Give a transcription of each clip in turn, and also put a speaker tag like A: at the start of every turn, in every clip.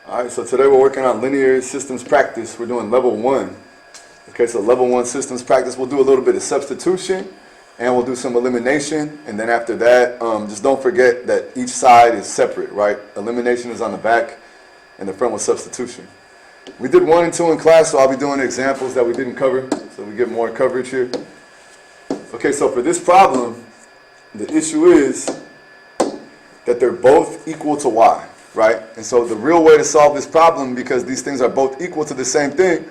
A: Alright, so today we're working on linear systems practice. We're doing level 1. Okay, so level 1 systems practice, we'll do a little bit of substitution and we'll do some elimination, and then after that, just don't forget that each side is separate, right? Elimination is on the back and the front was substitution. We did 1 and 2 in class, so I'll be doing examples that we didn't cover, so we get more coverage here. Okay, so for this problem, the issue is that they're both equal to y, right? And so the real way to solve this problem, because these things are both equal to the same thing,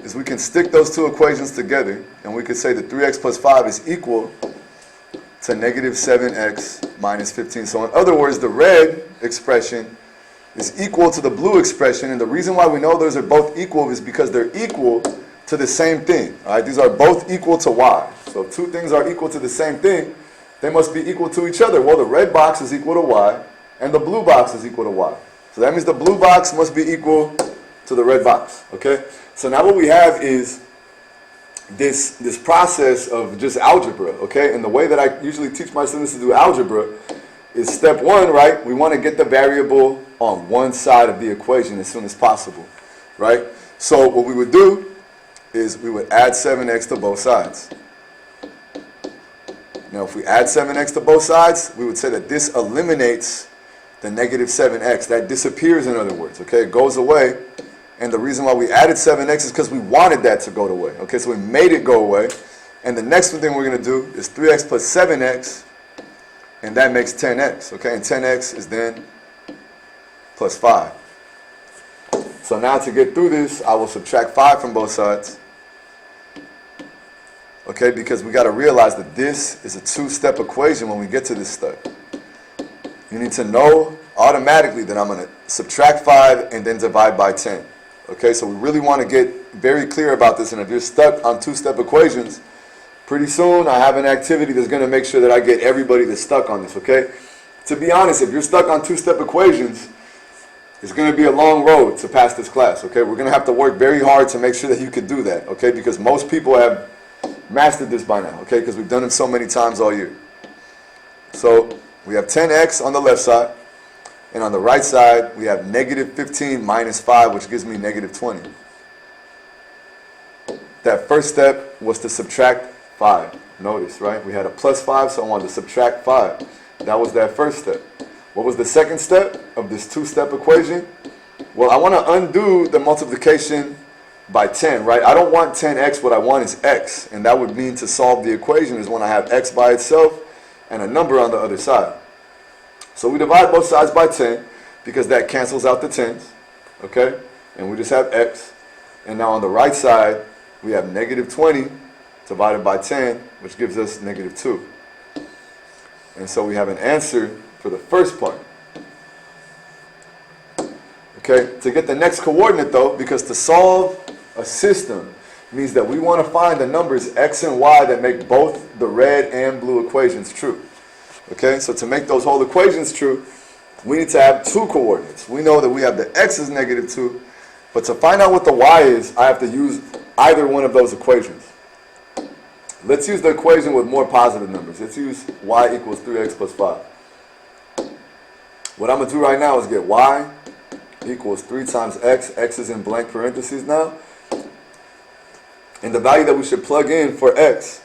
A: is we can stick those two equations together, and we could say that 3x plus 5 is equal to negative 7x minus 15. So in other words, the red expression is equal to the blue expression, and the reason why we know those are both equal is because they're equal to the same thing. All right? These are both equal to y. So if two things are equal to the same thing, they must be equal to each other. Well, the red box is equal to y, and the blue box is equal to y. So that means the blue box must be equal to the red box, okay? So now what we have is this process of just algebra, okay? And the way that I usually teach my students to do algebra is step 1, right? We want to get the variable on one side of the equation as soon as possible, right? So what we would do is we would add 7x to both sides. Now if we add 7x to both sides, we would say that this eliminates the negative 7x. That disappears, in other words, okay? It goes away. And the reason why we added 7x is because we wanted that to go away. Okay, so we made it go away. And the next thing we're going to do is 3x plus 7x, and that makes 10x. Okay, and 10x is then plus 5. So now to get through this, I will subtract 5 from both sides. Okay, because we got to realize that this is a two-step equation when we get to this step. You need to know automatically that I'm going to subtract 5 and then divide by 10. Okay, so we really want to get very clear about this, and if you're stuck on two-step equations, pretty soon I have an activity that's going to make sure that I get everybody that's stuck on this, okay? To be honest, if you're stuck on two-step equations, it's going to be a long road to pass this class, okay? We're going to have to work very hard to make sure that you can do that, okay? Because most people have mastered this by now, okay? Because we've done it so many times all year. So we have 10x on the left side. And on the right side, we have negative 15 minus 5, which gives me negative 20. That first step was to subtract 5. Notice, right? We had a plus 5, so I wanted to subtract 5. That was that first step. What was the second step of this two-step equation? Well, I want to undo the multiplication by 10, right? I don't want 10x. What I want is x. And that would mean to solve the equation is when I have x by itself and a number on the other side. So we divide both sides by 10 because that cancels out the 10s, okay? And we just have x. And now on the right side, we have negative 20 divided by 10, which gives us negative 2. And so we have an answer for the first part. Okay, to get the next coordinate though, because to solve a system means that we want to find the numbers x and y that make both the red and blue equations true. Okay, so to make those whole equations true, we need to have two coordinates. We know that we have the x is negative 2, but to find out what the y is, I have to use either one of those equations. Let's use the equation with more positive numbers. Let's use y equals 3x plus 5. What I'm going to do right now is get y equals 3 times x. X is in blank parentheses now. And the value that we should plug in for x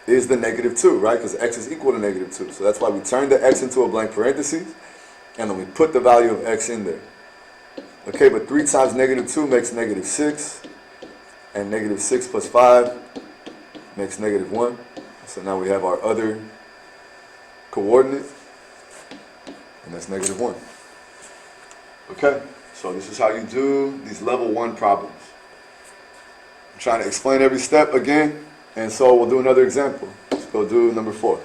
A: is the negative 2, right? Because x is equal to negative 2. So that's why we turn the x into a blank parentheses, and then we put the value of x in there. Okay, but 3 times negative 2 makes negative 6, and negative 6 plus 5 makes negative 1. So now we have our other coordinate, and that's negative 1. Okay, so this is how you do these level 1 problems. I'm trying to explain every step again. And so we'll do another example. Let's go do number 4.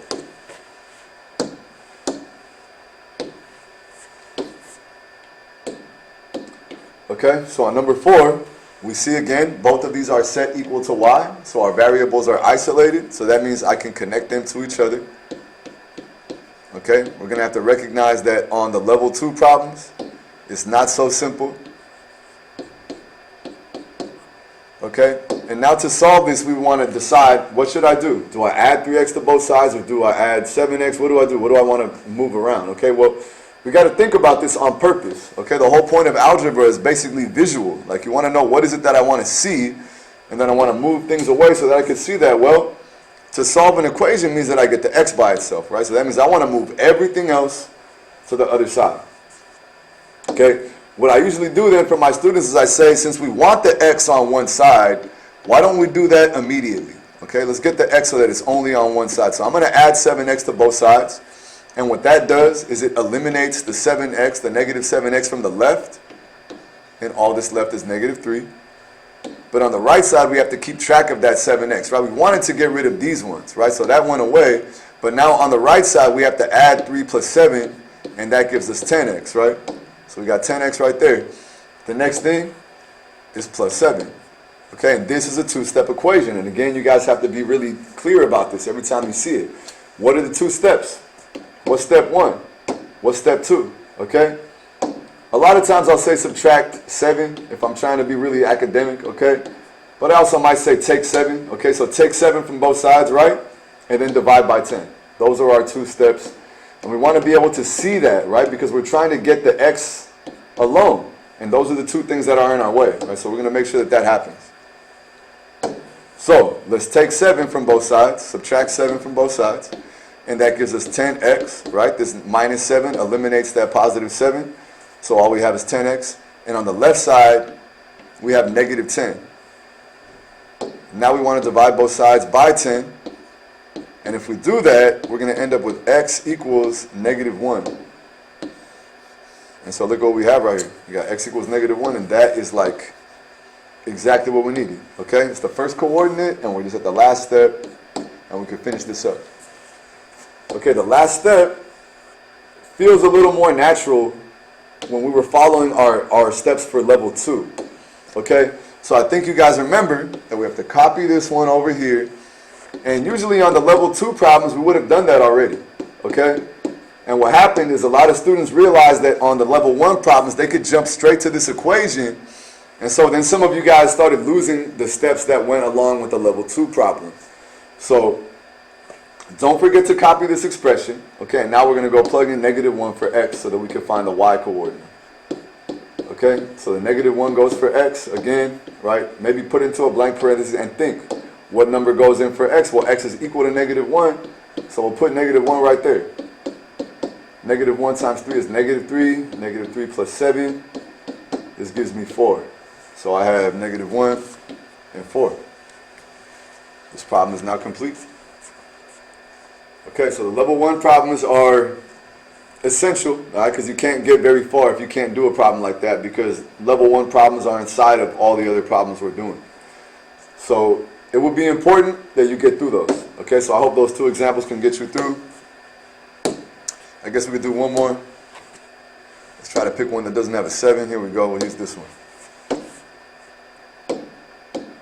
A: Okay, so on number 4, we see again, both of these are set equal to y. So our variables are isolated. So that means I can connect them to each other. Okay, we're going to have to recognize that on the level 2 problems, it's not so simple. Okay, and now to solve this, we want to decide, what should I do? Do I add 3x to both sides, or do I add 7x? What do I do? What do I want to move around? Okay, well, we got to think about this on purpose. Okay, the whole point of algebra is basically visual. Like you want to know what is it that I want to see, and then I want to move things away so that I can see that. Well, to solve an equation means that I get the x by itself, right? So that means I want to move everything else to the other side. Okay, what I usually do then for my students is I say, since we want the x on one side, why don't we do that immediately? Okay, let's get the x so that it's only on one side. So I'm going to add 7x to both sides. And what that does is it eliminates the 7x, the negative 7x from the left. And all this left is negative 3. But on the right side, we have to keep track of that 7x, right? We wanted to get rid of these ones, right? So that went away. But now on the right side, we have to add 3 plus 7, and that gives us 10x, right? So we got 10x right there. The next thing is plus 7. Okay, and this is a two-step equation. And again, you guys have to be really clear about this every time you see it. What are the two steps? What's step 1? What's step 2? Okay? A lot of times I'll say subtract 7 if I'm trying to be really academic, okay? But I also might say take 7. Okay, so take 7 from both sides, right? And then divide by 10. Those are our two steps. And we want to be able to see that, right? Because we're trying to get the x alone. And those are the two things that are in our way, right? So we're going to make sure that that happens. So let's take 7 from both sides, subtract 7 from both sides, and that gives us 10x, right? This minus 7 eliminates that positive 7, so all we have is 10x. And on the left side, we have negative 10. Now we want to divide both sides by 10, and if we do that, we're going to end up with x equals negative 1. And so look what we have right here. We got x equals negative 1, and that is like exactly what we needed. Okay, it's the first coordinate, and we're just at the last step, and we can finish this up. Okay, the last step feels a little more natural when we were following our steps for level 2. Okay, so I think you guys remember that we have to copy this one over here, and usually on the level 2 problems we would have done that already. Okay, and what happened is a lot of students realized that on the level 1 problems they could jump straight to this equation. And so then some of you guys started losing the steps that went along with the level 2 problem. So don't forget to copy this expression. Okay, and now we're going to go plug in negative 1 for x so that we can find the y coordinate. Okay, so the negative 1 goes for x again, right? Maybe put into a blank parenthesis and think, what number goes in for x? Well, x is equal to negative 1, so we'll put negative 1 right there. Negative 1 times 3 is negative 3. Negative 3 plus 7, this gives me 4. So I have negative 1 and 4. This problem is now complete. Okay, so the level 1 problems are essential, all right, because you can't get very far if you can't do a problem like that, because level 1 problems are inside of all the other problems we're doing. So it will be important that you get through those. Okay, so I hope those 2 examples can get you through. I guess we could do one more. Let's try to pick one that doesn't have a 7. Here we go. We'll use this one.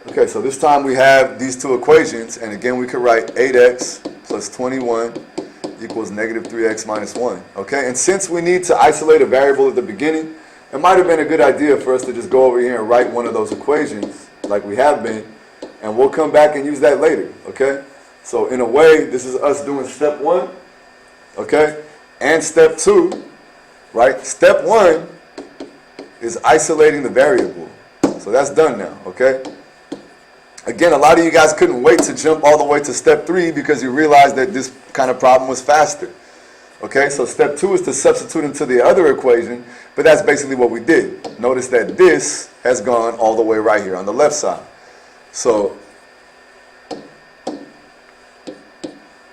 A: Okay, so this time we have these 2 equations, and again we could write 8x plus 21 equals negative 3x minus 1. Okay, and since we need to isolate a variable at the beginning, it might have been a good idea for us to just go over here and write one of those equations like we have been, and we'll come back and use that later. Okay, so in a way, this is us doing step 1, okay, and step 2, right? Step 1 is isolating the variable. So that's done now, okay? Again, a lot of you guys couldn't wait to jump all the way to step 3 because you realized that this kind of problem was faster. Okay, so step 2 is to substitute into the other equation, but that's basically what we did. Notice that this has gone all the way right here on the left side. So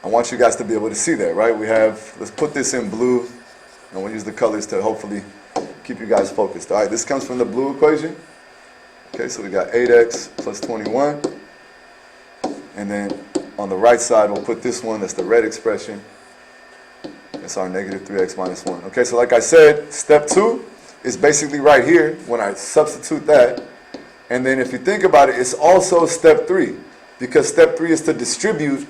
A: I want you guys to be able to see that, right? We have, let's put this in blue, and we'll use the colors to hopefully keep you guys focused. All right, this comes from the blue equation. Okay, so we got 8x plus 21. And then on the right side, we'll put this one, that's the red expression. That's our negative 3x minus 1. Okay, so like I said, step 2 is basically right here when I substitute that. And then if you think about it, it's also step 3. Because step 3 is to distribute,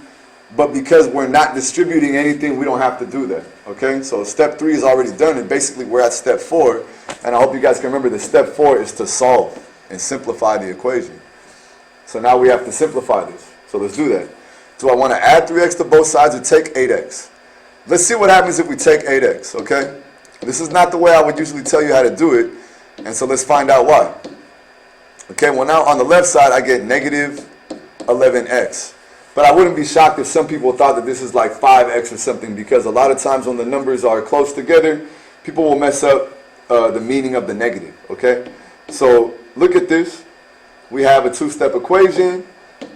A: but because we're not distributing anything, we don't have to do that. Okay, so step 3 is already done, and basically we're at step 4. And I hope you guys can remember that step 4 is to solve and simplify the equation. So now we have to simplify this. So let's do that. Do I want to add 3x to both sides or take 8x? Let's see what happens if we take 8x, okay? This is not the way I would usually tell you how to do it, and so let's find out why. Okay, well now on the left side I get negative 11x. But I wouldn't be shocked if some people thought that this is like 5x or something, because a lot of times when the numbers are close together, people will mess up the meaning of the negative, okay? So look at this. We have a two-step equation.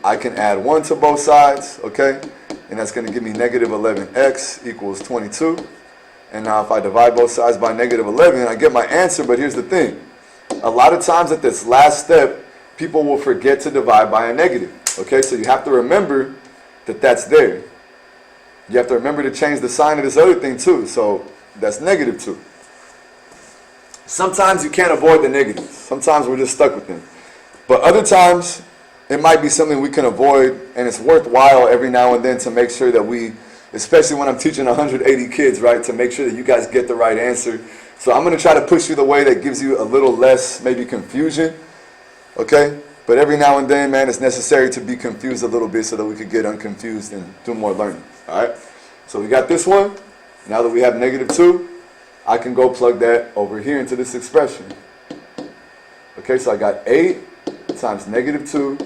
A: I can add 1 to both sides, okay? And that's going to give me negative 11x equals 22. And now if I divide both sides by negative 11, I get my answer, but here's the thing. A lot of times at this last step, people will forget to divide by a negative. Okay, so you have to remember that that's there. You have to remember to change the sign of this other thing too. So that's negative 2. Sometimes you can't avoid the negatives. Sometimes we're just stuck with them. But other times, it might be something we can avoid, and it's worthwhile every now and then to make sure that we, especially when I'm teaching 180 kids, right, to make sure that you guys get the right answer. So I'm going to try to push you the way that gives you a little less, maybe, confusion. Okay? But every now and then, man, it's necessary to be confused a little bit so that we could get unconfused and do more learning. All right? So we got this one. Now that we have negative 2, I can go plug that over here into this expression. Okay, so I got 8 times negative 2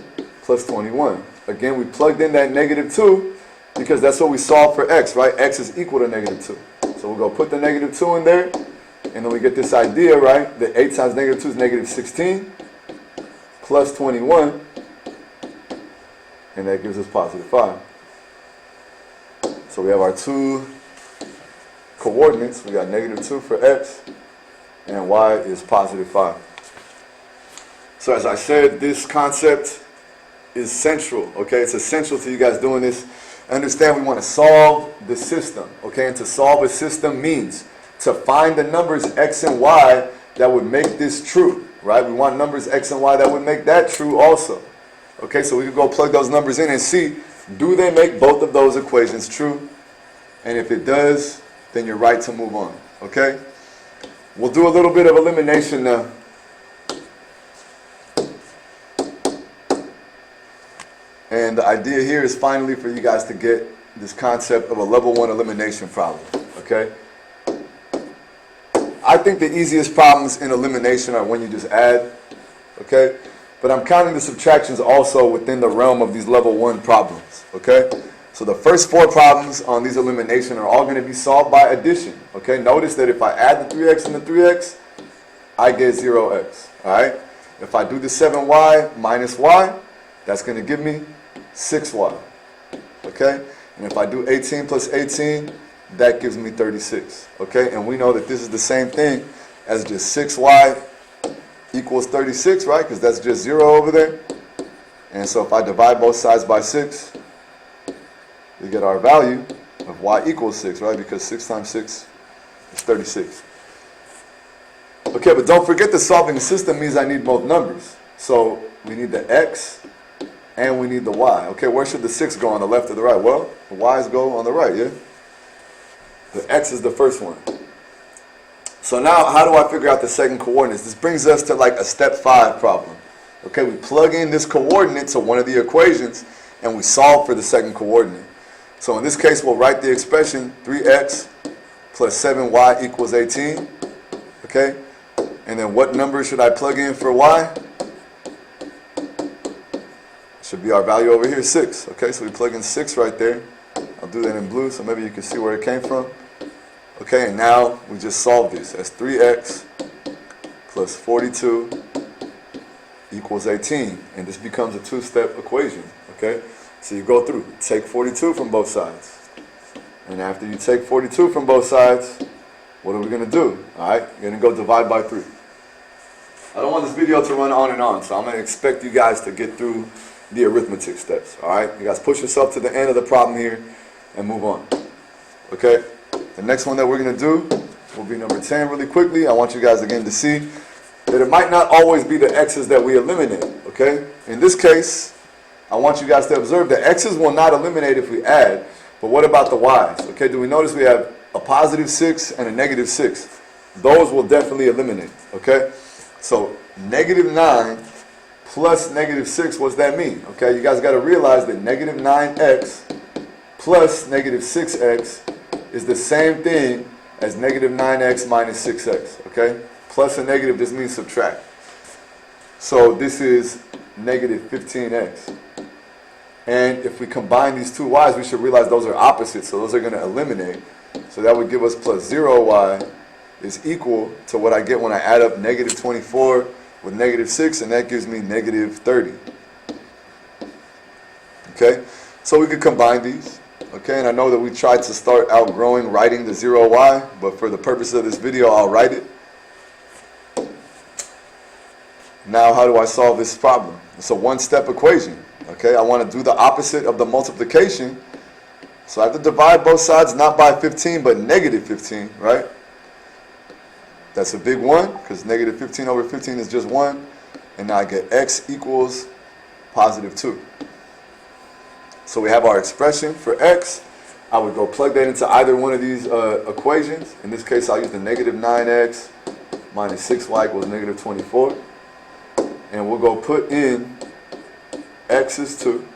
A: plus 21. Again, we plugged in that negative 2 because that's what we solved for x, right? X is equal to negative 2. So we'll go put the negative 2 in there, and then we get this idea, right? That 8 times negative 2 is negative 16. Plus 21, and that gives us positive 5. So we have our two coordinates. We got negative 2 for x, and y is positive 5. So as I said, this concept is central, okay? It's essential to you guys doing this. Understand, we want to solve the system, okay? And to solve a system means to find the numbers x and y that would make this true. Right? We want numbers x and y that would make that true also. Okay, so we can go plug those numbers in and see, do they make both of those equations true? And if it does, then you're right to move on. Okay? We'll do a little bit of elimination now. And the idea here is finally for you guys to get this concept of a level 1 elimination problem. Okay? I think the easiest problems in elimination are when you just add, okay? But I'm counting the subtractions also within the realm of these level 1 problems, okay? So the first 4 problems on these elimination are all going to be solved by addition, okay? Notice that if I add the 3x and the 3x, I get 0x, all right? If I do the 7y minus y, that's going to give me 6y, okay? And if I do 18 plus 18, that gives me 36, okay? And we know that this is the same thing as just 6y equals 36, right? Because that's just 0 over there. And so if I divide both sides by 6, we get our value of y equals 6, right? Because 6 times 6 is 36. Okay, but don't forget that solving the system means I need both numbers. So we need the x and we need the y. Okay, where should the 6 go, on the left or the right? Well, the y's go on the right, yeah? The x is the first one. So now, how do I figure out the second coordinates? This brings us to like a step 5 problem. Okay, we plug in this coordinate to one of the equations, and we solve for the second coordinate. So in this case, we'll write the expression 3x plus 7y equals 18. Okay, and then what number should I plug in for y? Should be our value over here, 6. Okay, so we plug in 6 right there. I'll do that in blue so maybe you can see where it came from. Okay, and now we just solve this as 3x plus 42 equals 18. And this becomes a 2-step equation. Okay, so you go through, take 42 from both sides. And after you take 42 from both sides, what are we going to do? Alright, you're going to go divide by 3. I don't want this video to run on and on, so I'm going to expect you guys to get through the arithmetic steps. Alright, you guys push yourself to the end of the problem here and move on. Okay, the next one that we're going to do will be number 10 really quickly. I want you guys again to see that it might not always be the x's that we eliminate. Okay, in this case, I want you guys to observe that x's will not eliminate if we add, but what about the y's? Okay, do we notice we have a positive 6 and a negative 6? Those will definitely eliminate. Okay, so negative 9 plus negative 6, what's that mean? Okay, you guys got to realize that negative 9x plus negative 6x is the same thing as negative 9x minus 6x, okay? Plus and negative just means subtract. So this is negative 15x. And if we combine these two y's, we should realize those are opposites, so those are going to eliminate. So that would give us plus 0y is equal to what I get when I add up negative 24 with negative 6, and that gives me negative 30. Okay, so we could combine these. Okay, and I know that we tried to start outgrowing writing the 0y, but for the purpose of this video, I'll write it. Now, how do I solve this problem? It's a one-step equation. Okay, I want to do the opposite of the multiplication. So I have to divide both sides not by 15, but negative 15, right? That's a big 1, because negative 15 over 15 is just 1. And now I get x equals positive 2. So we have our expression for x. I would go plug that into either one of these equations. In this case, I'll use the negative 9x minus 6y equals negative 24. And we'll go put in x is 2.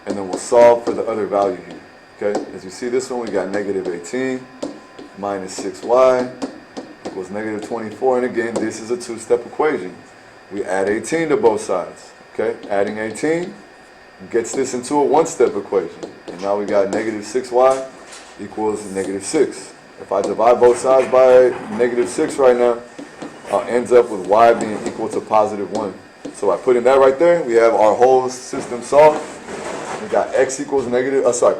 A: And then we'll solve for the other value here. Okay, as you see this one, we got negative 18 minus 6y equals negative 24. And again, this is a two-step equation. We add 18 to both sides. Okay, adding 18 gets this into a one-step equation. And now we got negative 6y equals negative 6. If I divide both sides by negative 6 right now, I'll end up with y being equal to positive 1. So I put in that right there. We have our whole system solved. We got x equals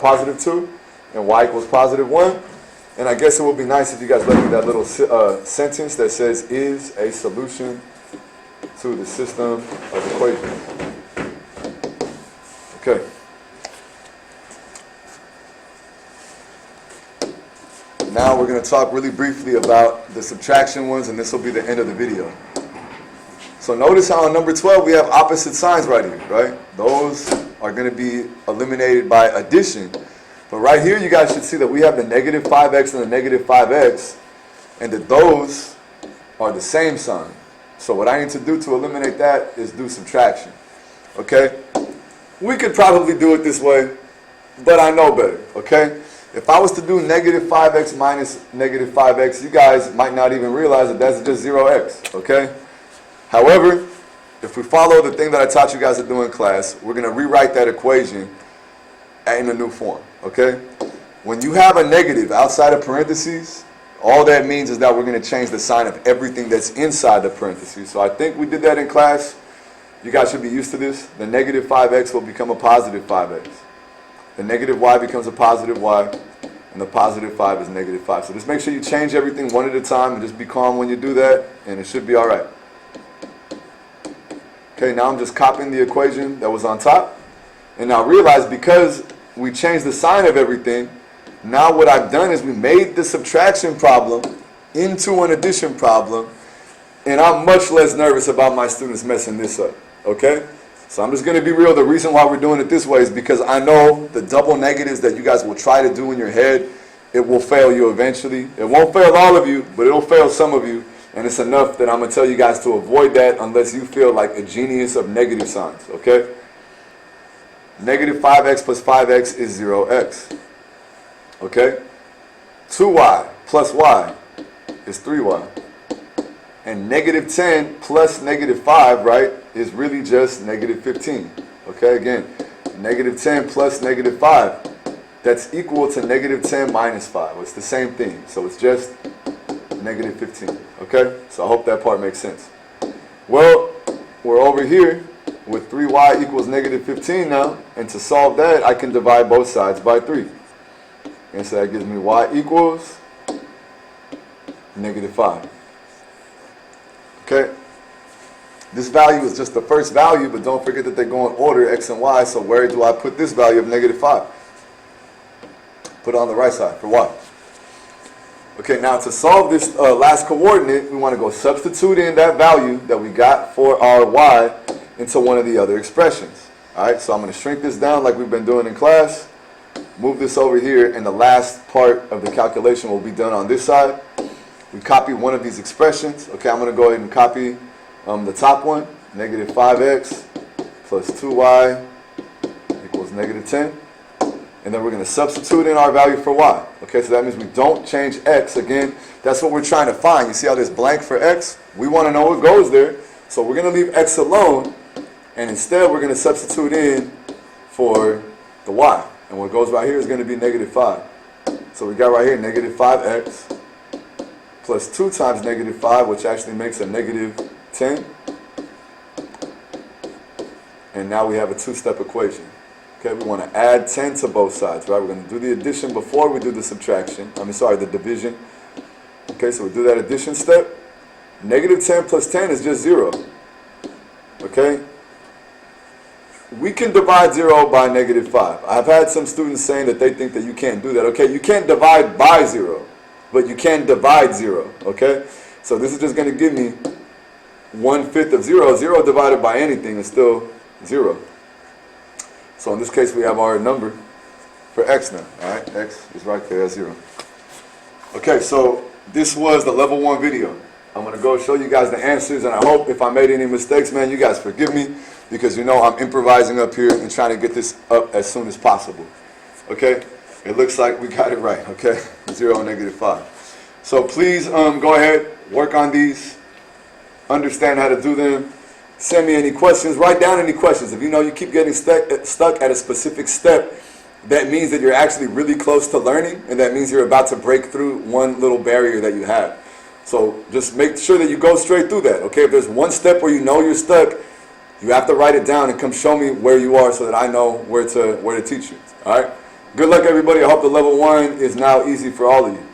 A: positive 2, and y equals positive 1. And I guess it would be nice if you guys let me that little sentence that says, is a solution to the system of equations. Okay. Now we're going to talk really briefly about the subtraction ones, and this will be the end of the video. So notice how on number 12 we have opposite signs right here, right? Those are going to be eliminated by addition. But right here you guys should see that we have the negative 5x and the negative 5x, and that those are the same sign. So what I need to do to eliminate that is do subtraction. Okay? We could probably do it this way, but I know better, okay? If I was to do negative 5x minus negative 5x, you guys might not even realize that that's just 0x, okay? However, if we follow the thing that I taught you guys to do in class, we're going to rewrite that equation in a new form, okay? When you have a negative outside of parentheses, all that means is that we're going to change the sign of everything that's inside the parentheses. So I think we did that in class. You guys should be used to this. The negative 5x will become a positive 5x. The negative y becomes a positive y. And the positive 5 is negative 5. So just make sure you change everything one at a time and just be calm when you do that, and it should be all right. Okay, now I'm just copying the equation that was on top. And now realize because we changed the sign of everything, now what I've done is we made the subtraction problem into an addition problem, and I'm much less nervous about my students messing this up. Okay? So I'm just going to be real. The reason why we're doing it this way is because I know the double negatives that you guys will try to do in your head, it will fail you eventually. It won't fail all of you, but it'll fail some of you. And it's enough that I'm going to tell you guys to avoid that unless you feel like a genius of negative signs. Okay? Negative 5x plus 5x is 0x. Okay? 2y plus y is 3y. And negative 10 plus negative 5, right, is really just negative 15. Okay, again, negative 10 plus negative 5, that's equal to negative 10 minus 5. It's the same thing. So it's just negative 15. Okay, so I hope that part makes sense. Well, we're over here with 3y equals negative 15 now. And to solve that, I can divide both sides by 3. And so that gives me y equals negative 5. Okay, this value is just the first value, but don't forget that they go in order, x and y, so where do I put this value of negative 5? Put it on the right side for y. Okay, now to solve this last coordinate, we want to go substitute in that value that we got for our y into one of the other expressions. Alright, so I'm going to shrink this down like we've been doing in class, move this over here, and the last part of the calculation will be done on this side. We copy one of these expressions. Okay, I'm going to go ahead and copy the top one. Negative 5x plus 2y equals negative 10. and then we're going to substitute in our value for y. Okay, so that means we don't change x. Again, that's what we're trying to find. You see how there's blank for x? We want to know what goes there, so we're going to leave x alone, and instead we're going to substitute in for the y. And what goes right here is going to be negative 5. So we got right here negative 5x plus 2 times negative 5, which actually makes a negative 10. And now we have a two-step equation. Okay, we want to add 10 to both sides, right? We're going to do the addition before we do the subtraction. The division. Okay, so we do that addition step. Negative 10 plus 10 is just 0. Okay? We can divide 0 by negative 5. I've had some students saying that they think that you can't do that. Okay, you can't divide by 0, but you can divide 0. Okay? So this is just going to give me 1/5 of 0. 0 divided by anything is still 0. So in this case, we have our number for x now. All right, x is right there at 0. Okay, so this was the level 1 video. I'm going to go show you guys the answers, and I hope if I made any mistakes, man, you guys forgive me, because you know I'm improvising up here and trying to get this up as soon as possible. Okay, it looks like we got it right. Okay, 0 and negative 5. So please go ahead, work on these, understand how to do them. Send me any questions. Write down any questions. If you know you keep getting stuck at a specific step, that means that you're actually really close to learning, and that means you're about to break through one little barrier that you have. So just make sure that you go straight through that. Okay, if there's one step where you know you're stuck, you have to write it down and come show me where you are so that I know where to teach you. All right. Good luck, everybody. I hope the level 1 is now easy for all of you.